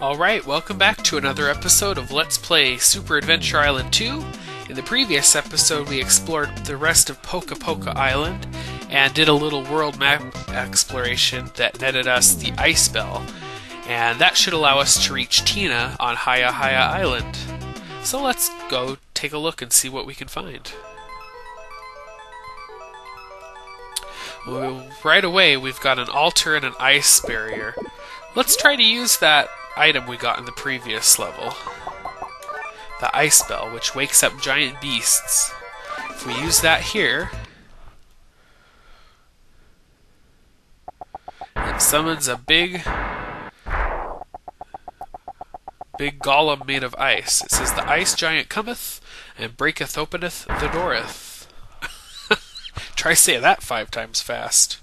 Alright, welcome back to another episode of Let's Play Super Adventure Island 2. In the previous episode we explored the rest of Poka-Poka Island and did a little world map exploration that netted us the ice bell, and that should allow us to reach Tina on Hiya-Hiya Island. So let's go take a look and see what we can find. Well, right away we've got an altar and an ice barrier. Let's try to use that item we got in the previous level. The ice bell, which wakes up giant beasts. If we use that here, it summons a big golem made of ice. It says, "The ice giant cometh, and breaketh openeth the dooreth." Try saying that 5 times fast.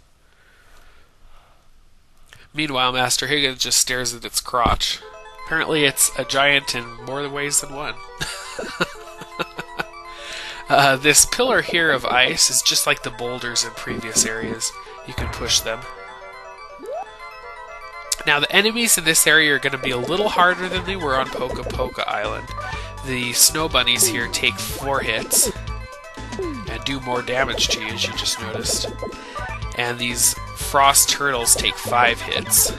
Meanwhile, Master Higgins just stares at its crotch. Apparently it's a giant in more ways than one. This pillar here of ice is just like the boulders in previous areas. You can push them. Now the enemies in this area are going to be a little harder than they were on Poka-Poka Island. The snow bunnies here take 4 hits and do more damage to you, as you just noticed. And these frost turtles take 5 hits.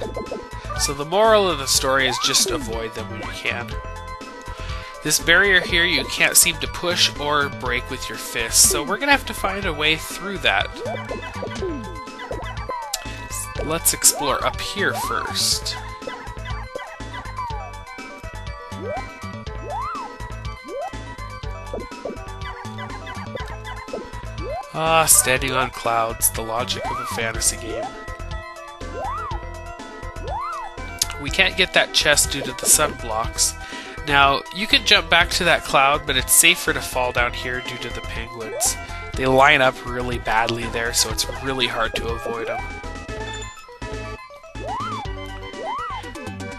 So the moral of the story is just avoid them when you can. This barrier here you can't seem to push or break with your fists, so we're going to have to find a way through that. Let's explore up here first. Ah, standing on clouds, the logic of a fantasy game. We can't get that chest due to the sunblocks. Now, you can jump back to that cloud, but it's safer to fall down here due to the penguins. They line up really badly there, so it's really hard to avoid them.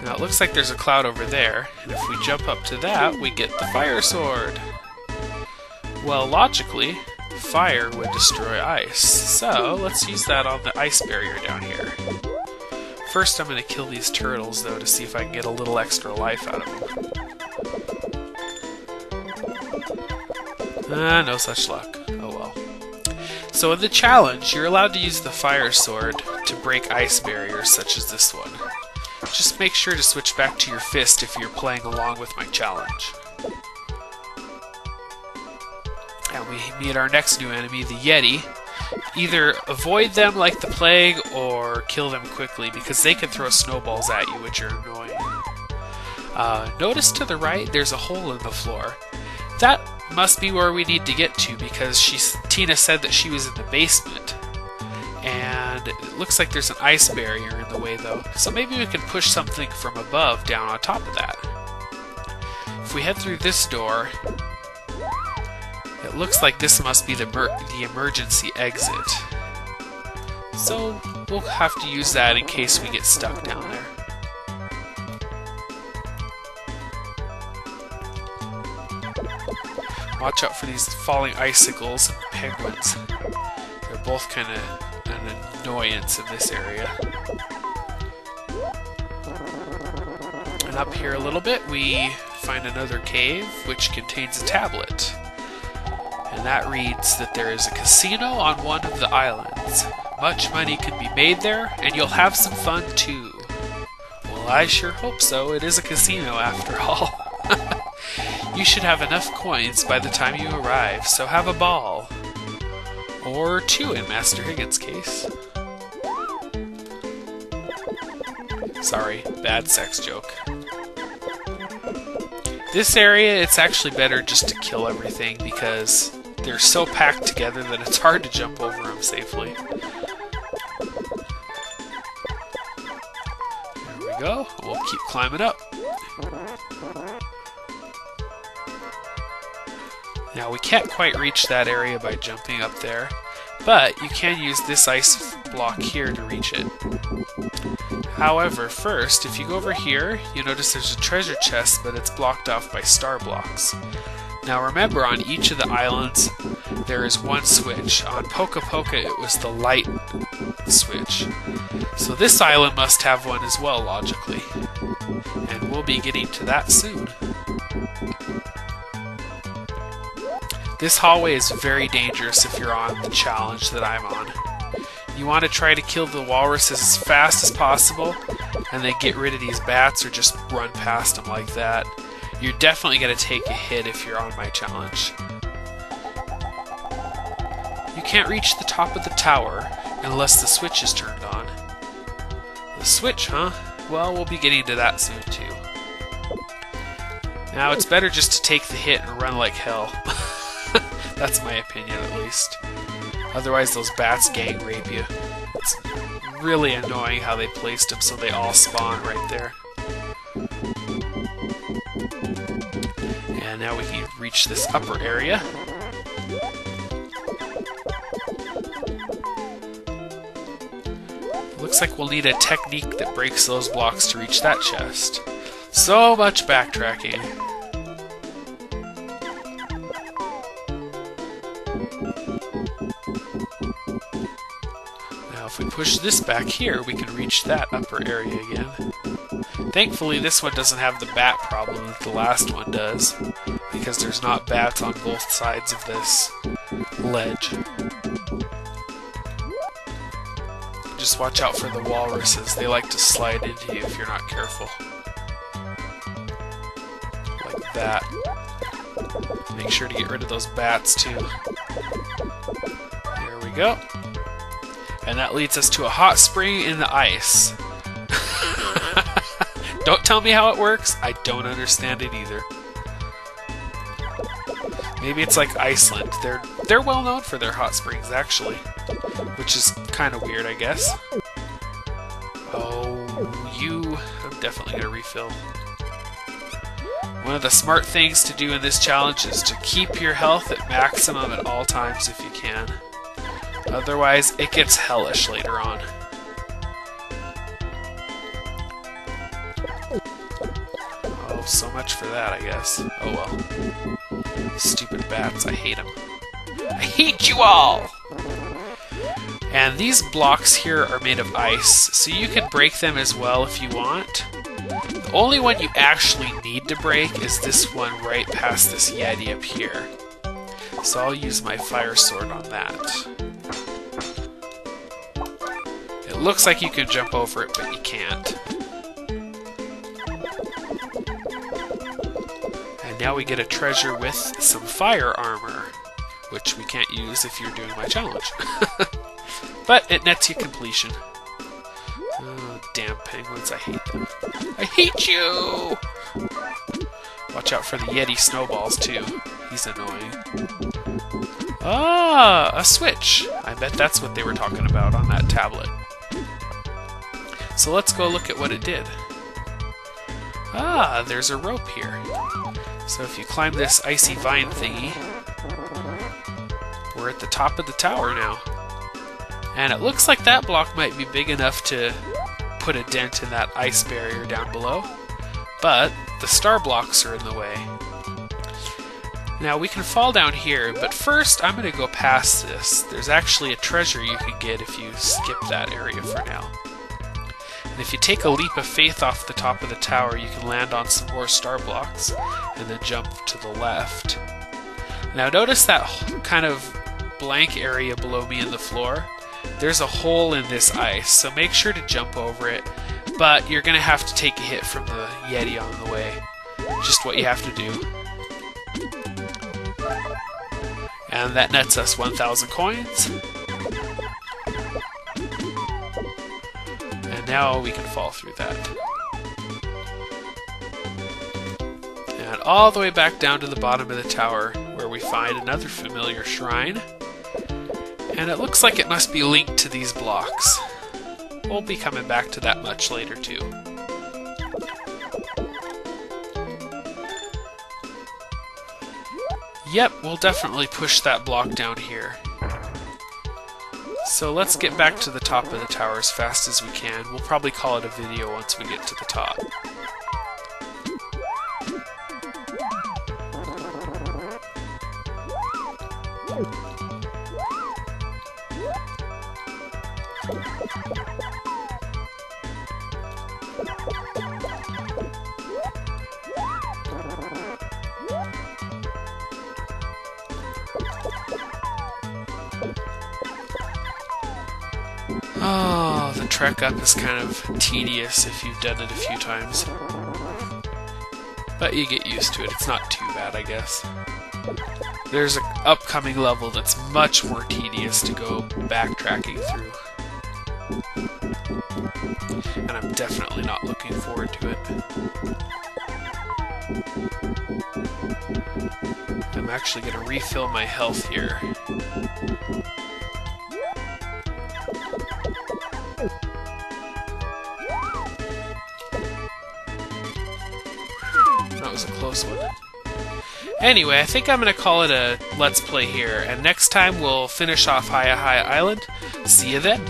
Now, it looks like there's a cloud over there, and if we jump up to that, we get the fire sword. Well, logically, fire would destroy ice, so let's use that on the ice barrier down here. First I'm going to kill these turtles though to see if I can get a little extra life out of them. No such luck. Oh well. So in the challenge, you're allowed to use the fire sword to break ice barriers such as this one. Just make sure to switch back to your fist if you're playing along with my challenge. And we meet our next new enemy, the Yeti. Either avoid them like the plague or kill them quickly because they can throw snowballs at you, which are annoying. Notice to the right there's a hole in the floor. That must be where we need to get to because Tina said that she was in the basement. And it looks like there's an ice barrier in the way though, so maybe we can push something from above down on top of that. If we head through this door, it looks like this must be the emergency exit. So we'll have to use that in case we get stuck down there. Watch out for these falling icicles and penguins. They're both kind of an annoyance in this area. And up here a little bit we find another cave which contains a tablet. And that reads that there is a casino on one of the islands. Much money can be made there, and you'll have some fun too. Well, I sure hope so. It is a casino after all. You should have enough coins by the time you arrive, so have a ball. Or 2 in Master Higgins' case. Sorry, bad sex joke. This area, it's actually better just to kill everything because they're so packed together that it's hard to jump over them safely. There we go. We'll keep climbing up. Now we can't quite reach that area by jumping up there, but you can use this ice block here to reach it. However, first, if you go over here, you notice there's a treasure chest, but it's blocked off by star blocks. Now remember, on each of the islands, there is one switch. On Poka-Poka, it was the light switch. So this island must have one as well, logically. And we'll be getting to that soon. This hallway is very dangerous if you're on the challenge that I'm on. You want to try to kill the walruses as fast as possible, and then get rid of these bats or just run past them like that. You're definitely going to take a hit if you're on my challenge. You can't reach the top of the tower unless the switch is turned on. The switch, huh? Well, we'll be getting to that soon too. Now, it's better just to take the hit and run like hell. That's my opinion, at least. Otherwise, those bats gang rape you. It's really annoying how they placed them so they all spawn right there. And now we can reach this upper area. Looks like we'll need a technique that breaks those blocks to reach that chest. So much backtracking. Now if we push this back here, we can reach that upper area again. Thankfully this one doesn't have the bat problem that the last one does, because there's not bats on both sides of this ledge. Just watch out for the walruses. They like to slide into you if you're not careful. Like that. Make sure to get rid of those bats too. There we go. And that leads us to a hot spring in the ice. Don't tell me how it works. I don't understand it either. Maybe it's like Iceland. They're well known for their hot springs, actually. Which is kind of weird, I guess. Oh, I'm definitely going to refill. One of the smart things to do in this challenge is to keep your health at maximum at all times if you can. Otherwise, it gets hellish later on. Oh, so much for that, I guess. Oh well. Stupid bats, I hate them. I hate you all! And these blocks here are made of ice, so you can break them as well if you want. The only one you actually need to break is this one right past this Yeti up here. So I'll use my fire sword on that. It looks like you can jump over it, but you can't. And now we get a treasure with some fire armor, which we can't use if you're doing my challenge. But it nets you completion. Oh, damn penguins, I hate them. I hate you! Watch out for the Yeti snowballs, too. He's annoying. Ah, a switch! I bet that's what they were talking about on that tablet. So let's go look at what it did. Ah, there's a rope here. So if you climb this icy vine thingy, we're at the top of the tower now. And it looks like that block might be big enough to put a dent in that ice barrier down below. But the star blocks are in the way. Now we can fall down here, but first I'm going to go past this. There's actually a treasure you can get if you skip that area for now. And if you take a leap of faith off the top of the tower, you can land on some more star blocks and then jump to the left. Now notice that kind of blank area below me in the floor. There's a hole in this ice, so make sure to jump over it, but you're going to have to take a hit from the Yeti on the way. Just what you have to do. And that nets us 1,000 coins. And now we can fall through that. And all the way back down to the bottom of the tower, where we find another familiar shrine. And it looks like it must be linked to these blocks. We'll be coming back to that much later too. Yep, we'll definitely push that block down here. So let's get back to the top of the tower as fast as we can. We'll probably call it a video once we get to the top. trek up is kind of tedious if you've done it a few times. But you get used to it. It's not too bad, I guess. There's an upcoming level that's much more tedious to go backtracking through. And I'm definitely not looking forward to it. I'm actually going to refill my health here. That was a close one. Anyway, I think I'm going to call it a Let's Play here, and next time we'll finish off Hiya-Hiya Island. See you then!